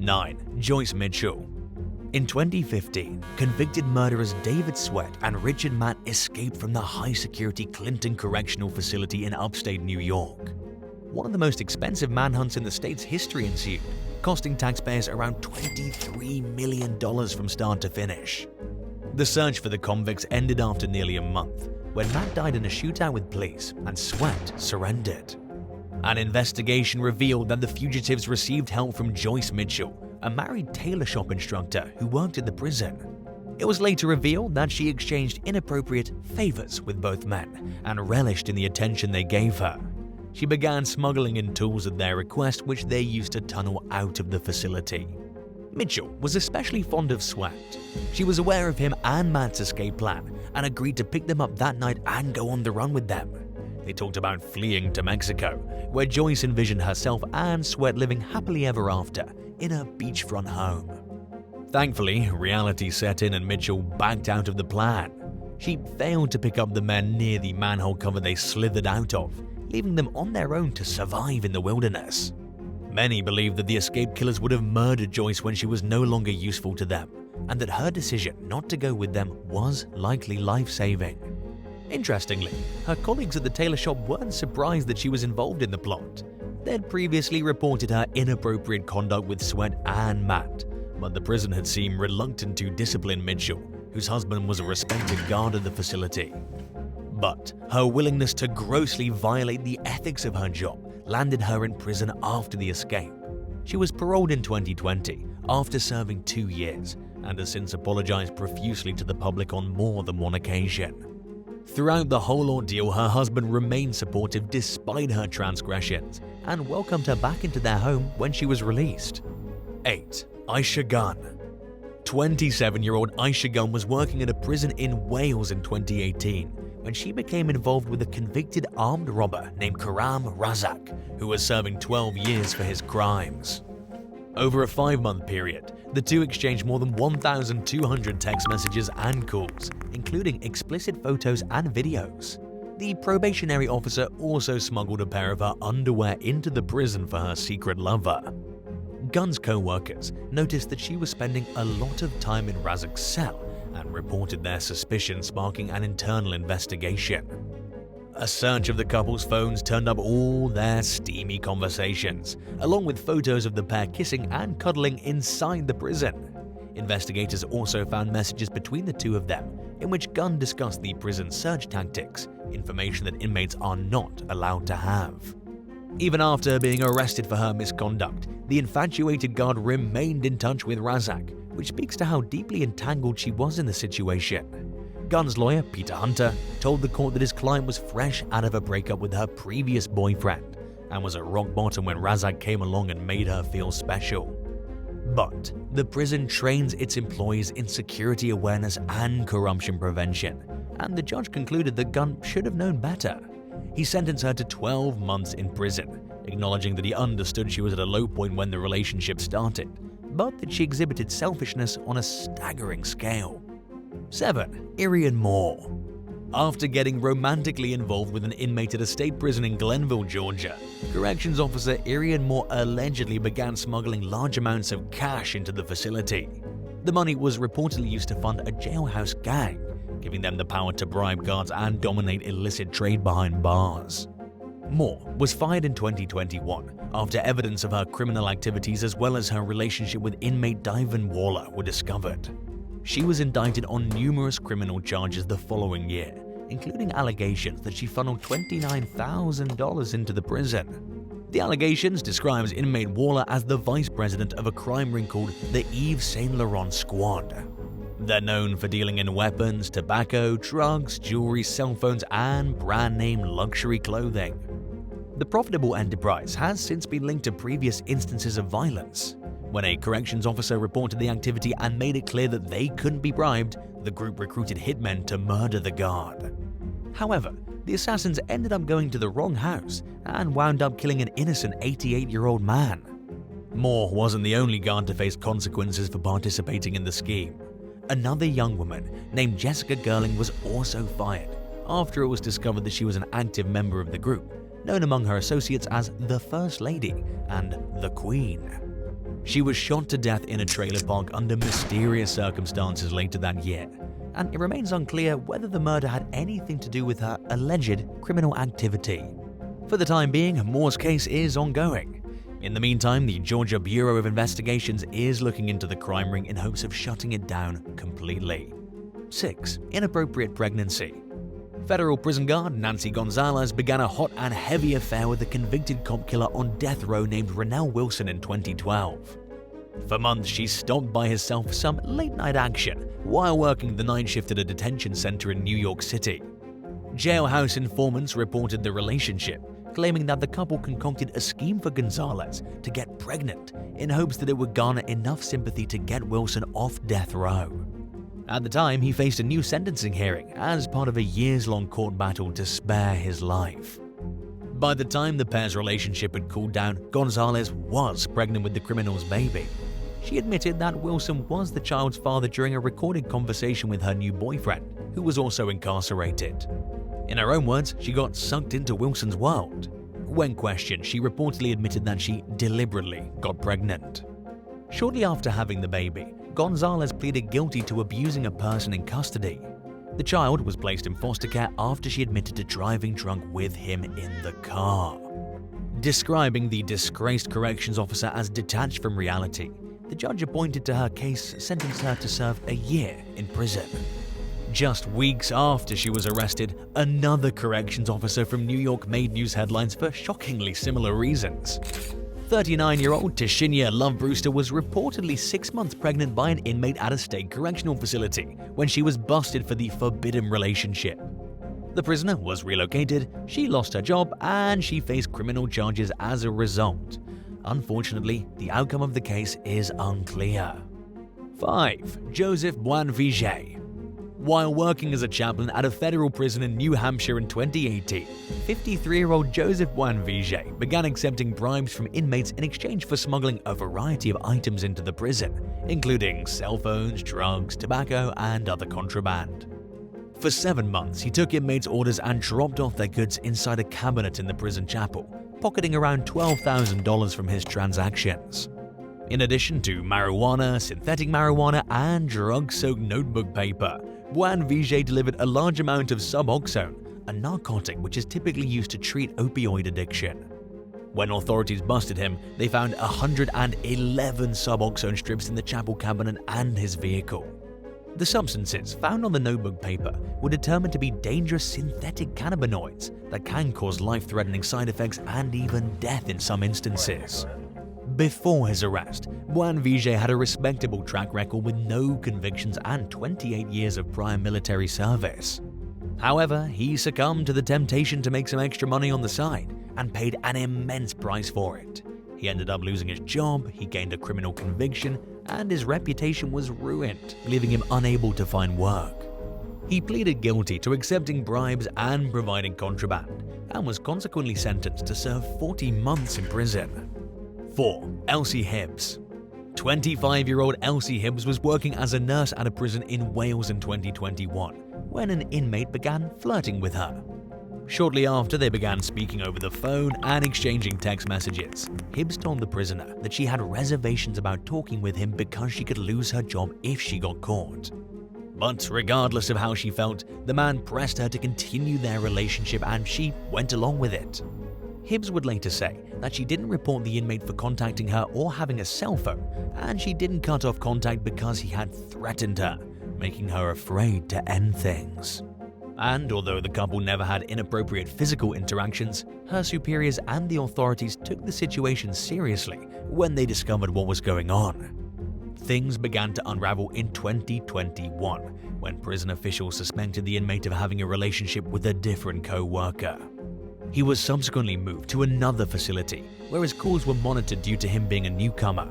9. Joyce Mitchell. In 2015, convicted murderers David Sweat and Richard Matt escaped from the high-security Clinton Correctional Facility in upstate New York. One of the most expensive manhunts in the state's history ensued, costing taxpayers around $23 million from start to finish. The search for the convicts ended after nearly a month, when Matt died in a shootout with police and Sweat surrendered. An investigation revealed that the fugitives received help from Joyce Mitchell, a married tailor shop instructor who worked at the prison. It was later revealed that she exchanged inappropriate favors with both men and relished in the attention they gave her. She began smuggling in tools at their request, which they used to tunnel out of the facility. Mitchell was especially fond of Sweat. She was aware of him and Matt's escape plan and agreed to pick them up that night and go on the run with them. They talked about fleeing to Mexico, where Joyce envisioned herself and Sweat living happily ever after in a beachfront home. Thankfully, reality set in and Mitchell backed out of the plan. She failed to pick up the men near the manhole cover they slithered out of, leaving them on their own to survive in the wilderness. Many believe that the escape killers would have murdered Joyce when she was no longer useful to them, and that her decision not to go with them was likely life-saving. Interestingly, her colleagues at the tailor shop weren't surprised that she was involved in the plot. They'd previously reported her inappropriate conduct with Sweat and Matt, but the prison had seemed reluctant to discipline Mitchell, whose husband was a respected guard at the facility. But her willingness to grossly violate the ethics of her job landed her in prison after the escape. She was paroled in 2020 after serving 2 years and has since apologized profusely to the public on more than one occasion. Throughout the whole ordeal, her husband remained supportive despite her transgressions and welcomed her back into their home when she was released. 8. Aisha Gunn. 27-year-old Aisha Gunn was working at a prison in Wales in 2018 when she became involved with a convicted armed robber named Karam Razak, who was serving 12 years for his crimes. Over a 5-month period, the two exchanged more than 1,200 text messages and calls, including explicit photos and videos. The probationary officer also smuggled a pair of her underwear into the prison for her secret lover. Gunn's co-workers noticed that she was spending a lot of time in Razak's cell and reported their suspicions, sparking an internal investigation. A search of the couple's phones turned up all their steamy conversations, along with photos of the pair kissing and cuddling inside the prison. Investigators also found messages between the two of them in which Gunn discussed the prison search tactics, information that inmates are not allowed to have. Even after being arrested for her misconduct, the infatuated guard remained in touch with Razak, which speaks to how deeply entangled she was in the situation. Gunn's lawyer, Peter Hunter, told the court that his client was fresh out of a breakup with her previous boyfriend and was at rock bottom when Razak came along and made her feel special. But the prison trains its employees in security awareness and corruption prevention, and the judge concluded that Gunn should have known better. He sentenced her to 12 months in prison, acknowledging that he understood she was at a low point when the relationship started, but that she exhibited selfishness on a staggering scale. 7. Irian Moore. After getting romantically involved with an inmate at a state prison in Glenville, Georgia, corrections officer Irian Moore allegedly began smuggling large amounts of cash into the facility. The money was reportedly used to fund a jailhouse gang, giving them the power to bribe guards and dominate illicit trade behind bars. Moore was fired in 2021 after evidence of her criminal activities as well as her relationship with inmate Dyvan Waller were discovered. She was indicted on numerous criminal charges the following year, including allegations that she funneled $29,000 into the prison. The allegations describes inmate Waller as the vice president of a crime ring called the Yves Saint Laurent Squad. They're known for dealing in weapons, tobacco, drugs, jewelry, cell phones, and brand-name luxury clothing. The profitable enterprise has since been linked to previous instances of violence. When a corrections officer reported the activity and made it clear that they couldn't be bribed, the group recruited hitmen to murder the guard. However, the assassins ended up going to the wrong house and wound up killing an innocent 88-year-old man. Moore wasn't the only guard to face consequences for participating in the scheme. Another young woman named Jessica Gerling was also fired after it was discovered that she was an active member of the group, known among her associates as the First Lady and the Queen. She was shot to death in a trailer park under mysterious circumstances later that year, and it remains unclear whether the murder had anything to do with her alleged criminal activity. For the time being, Moore's case is ongoing. In the meantime, the Georgia Bureau of Investigations is looking into the crime ring in hopes of shutting it down completely. 6. Inappropriate pregnancy. Federal prison guard Nancy Gonzalez began a hot and heavy affair with a convicted cop killer on death row named Rennell Wilson in 2012. For months, she stopped by herself for some late-night action while working the night shift at a detention center in New York City. Jailhouse informants reported the relationship, claiming that the couple concocted a scheme for Gonzalez to get pregnant in hopes that it would garner enough sympathy to get Wilson off death row. At the time, he faced a new sentencing hearing as part of a years-long court battle to spare his life. By the time the pair's relationship had cooled down, Gonzalez was pregnant with the criminal's baby. She admitted that Wilson was the child's father during a recorded conversation with her new boyfriend, who was also incarcerated. In her own words, she got sucked into Wilson's world. When questioned, she reportedly admitted that she deliberately got pregnant. Shortly after having the baby, Gonzalez pleaded guilty to abusing a person in custody. The child was placed in foster care after she admitted to driving drunk with him in the car. Describing the disgraced corrections officer as detached from reality, the judge appointed to her case sentenced her to serve a year in prison. Just weeks after she was arrested, another corrections officer from New York made news headlines for shockingly similar reasons. 39-year-old Tashinia Love Brewster was reportedly 6 months pregnant by an inmate at a state correctional facility when she was busted for the forbidden relationship. The prisoner was relocated, she lost her job, and she faced criminal charges as a result. Unfortunately, the outcome of the case is unclear. 5. Joseph Boinville. While working as a chaplain at a federal prison in New Hampshire in 2018, 53-year-old Joseph Boinville began accepting bribes from inmates in exchange for smuggling a variety of items into the prison, including cell phones, drugs, tobacco, and other contraband. For 7 months, he took inmates' orders and dropped off their goods inside a cabinet in the prison chapel, pocketing around $12,000 from his transactions. In addition to marijuana, synthetic marijuana, and drug-soaked notebook paper, Boinville delivered a large amount of Suboxone, a narcotic which is typically used to treat opioid addiction. When authorities busted him, they found 111 Suboxone strips in the chapel cabinet and his vehicle. The substances found on the notebook paper were determined to be dangerous synthetic cannabinoids that can cause life-threatening side effects and even death in some instances. Before his arrest, Boinville had a respectable track record with no convictions and 28 years of prior military service. However, he succumbed to the temptation to make some extra money on the side and paid an immense price for it. He ended up losing his job, he gained a criminal conviction, and his reputation was ruined, leaving him unable to find work. He pleaded guilty to accepting bribes and providing contraband, and was consequently sentenced to serve 40 months in prison. 4. Elsie Hibbs. 25-year-old Elsie Hibbs was working as a nurse at a prison in Wales in 2021 when an inmate began flirting with her. Shortly after, they began speaking over the phone and exchanging text messages. Hibbs told the prisoner that she had reservations about talking with him because she could lose her job if she got caught. But regardless of how she felt, the man pressed her to continue their relationship and she went along with it. Hibbs would later say that she didn't report the inmate for contacting her or having a cell phone, and she didn't cut off contact because he had threatened her, making her afraid to end things. And although the couple never had inappropriate physical interactions, her superiors and the authorities took the situation seriously when they discovered what was going on. Things began to unravel in 2021 when prison officials suspected the inmate of having a relationship with a different co-worker. He was subsequently moved to another facility, where his calls were monitored due to him being a newcomer.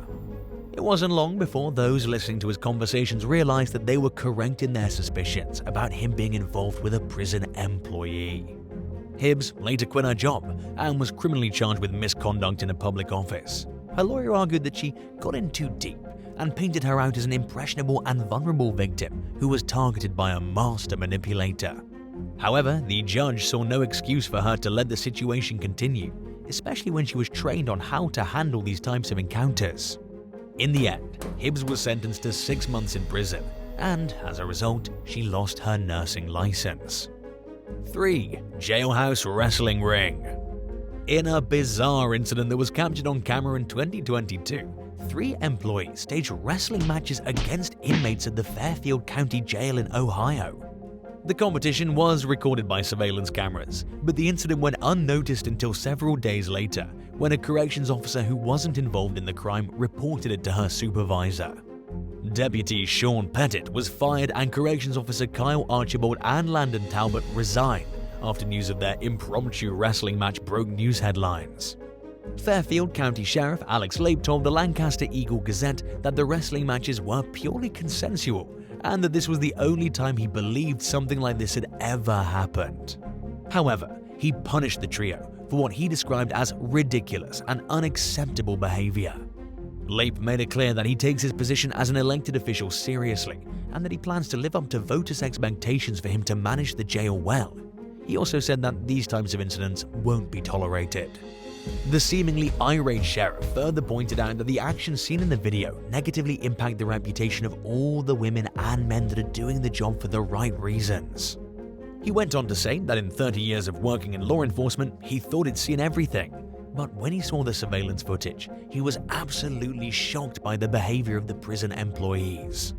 It wasn't long before those listening to his conversations realized that they were correct in their suspicions about him being involved with a prison employee. Hibbs later quit her job and was criminally charged with misconduct in a public office. Her lawyer argued that she got in too deep and painted her out as an impressionable and vulnerable victim who was targeted by a master manipulator. However, the judge saw no excuse for her to let the situation continue, especially when she was trained on how to handle these types of encounters. In the end, Hibbs was sentenced to 6 months in prison, and as a result, she lost her nursing license. 3. Jailhouse wrestling ring. In a bizarre incident that was captured on camera in 2022, 3 employees staged wrestling matches against inmates at the Fairfield County Jail in Ohio. The competition was recorded by surveillance cameras, but the incident went unnoticed until several days later, when a corrections officer who wasn't involved in the crime reported it to her supervisor. Deputy Sean Pettit was fired and corrections officer Kyle Archibald and Landon Talbot resigned after news of their impromptu wrestling match broke news headlines. Fairfield County Sheriff Alex Lape told the Lancaster Eagle-Gazette that the wrestling matches were purely consensual and that this was the only time he believed something like this had ever happened. However, he punished the trio for what he described as ridiculous and unacceptable behavior. Lape made it clear that he takes his position as an elected official seriously and that he plans to live up to voters' expectations for him to manage the jail well. He also said that these types of incidents won't be tolerated. The seemingly irate sheriff further pointed out that the actions seen in the video negatively impact the reputation of all the women and men that are doing the job for the right reasons. He went on to say that in 30 years of working in law enforcement, he thought he'd seen everything. But when he saw the surveillance footage, he was absolutely shocked by the behavior of the prison employees.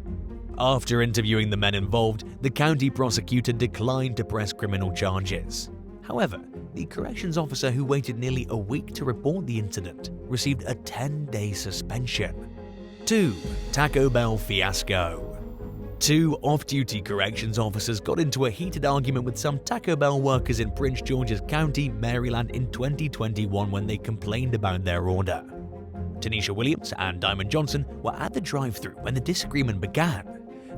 After interviewing the men involved, the county prosecutor declined to press criminal charges. However, the corrections officer who waited nearly a week to report the incident received a 10-day suspension. 2. Taco Bell fiasco. 2 off-duty corrections officers got into a heated argument with some Taco Bell workers in Prince George's County, Maryland in 2021 when they complained about their order. Tanisha Williams and Diamond Johnson were at the drive-thru when the disagreement began.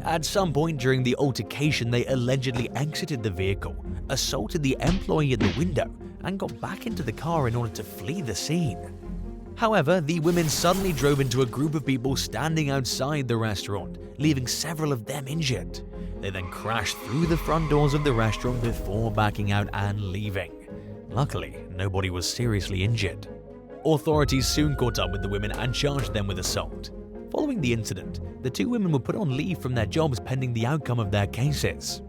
At some point during the altercation, they allegedly exited the vehicle, assaulted the employee at the window, and got back into the car in order to flee the scene. However, the women suddenly drove into a group of people standing outside the restaurant, leaving several of them injured. They then crashed through the front doors of the restaurant before backing out and leaving. Luckily, nobody was seriously injured. Authorities soon caught up with the women and charged them with assault. Following the incident, the 2 women were put on leave from their jobs pending the outcome of their cases.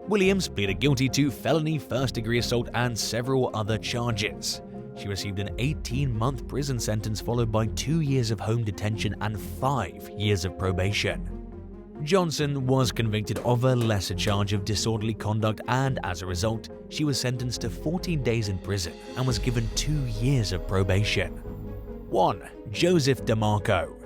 Williams pleaded guilty to felony first-degree assault and several other charges. She received an 18-month prison sentence followed by 2 years of home detention and 5 years of probation. Johnson was convicted of a lesser charge of disorderly conduct and, as a result, she was sentenced to 14 days in prison and was given 2 years of probation. 1. Joseph DeMarco.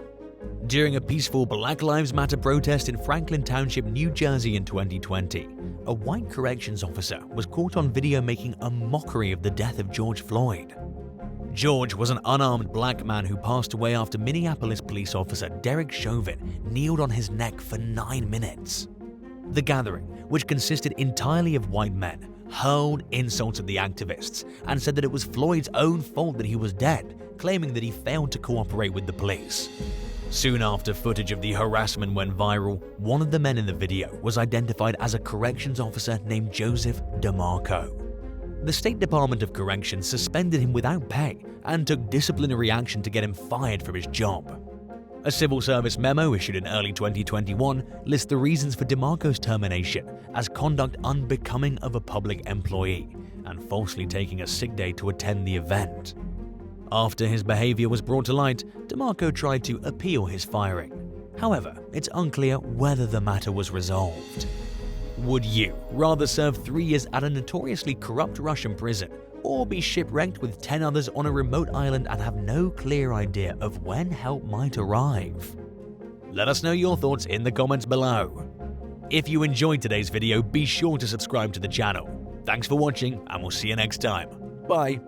During a peaceful Black Lives Matter protest in Franklin Township, New Jersey in 2020, a white corrections officer was caught on video making a mockery of the death of George Floyd. George was an unarmed black man who passed away after Minneapolis police officer Derek Chauvin kneeled on his neck for 9 minutes. The gathering, which consisted entirely of white men, hurled insults at the activists and said that it was Floyd's own fault that he was dead, claiming that he failed to cooperate with the police. Soon after footage of the harassment went viral, one of the men in the video was identified as a corrections officer named Joseph DeMarco. The State Department of Corrections suspended him without pay and took disciplinary action to get him fired from his job. A civil service memo issued in early 2021 lists the reasons for DeMarco's termination as conduct unbecoming of a public employee and falsely taking a sick day to attend the event. After his behavior was brought to light, DeMarco tried to appeal his firing. However, it's unclear whether the matter was resolved. Would you rather serve 3 years at a notoriously corrupt Russian prison or be shipwrecked with 10 others on a remote island and have no clear idea of when help might arrive? Let us know your thoughts in the comments below. If you enjoyed today's video, be sure to subscribe to the channel. Thanks for watching and we'll see you next time. Bye.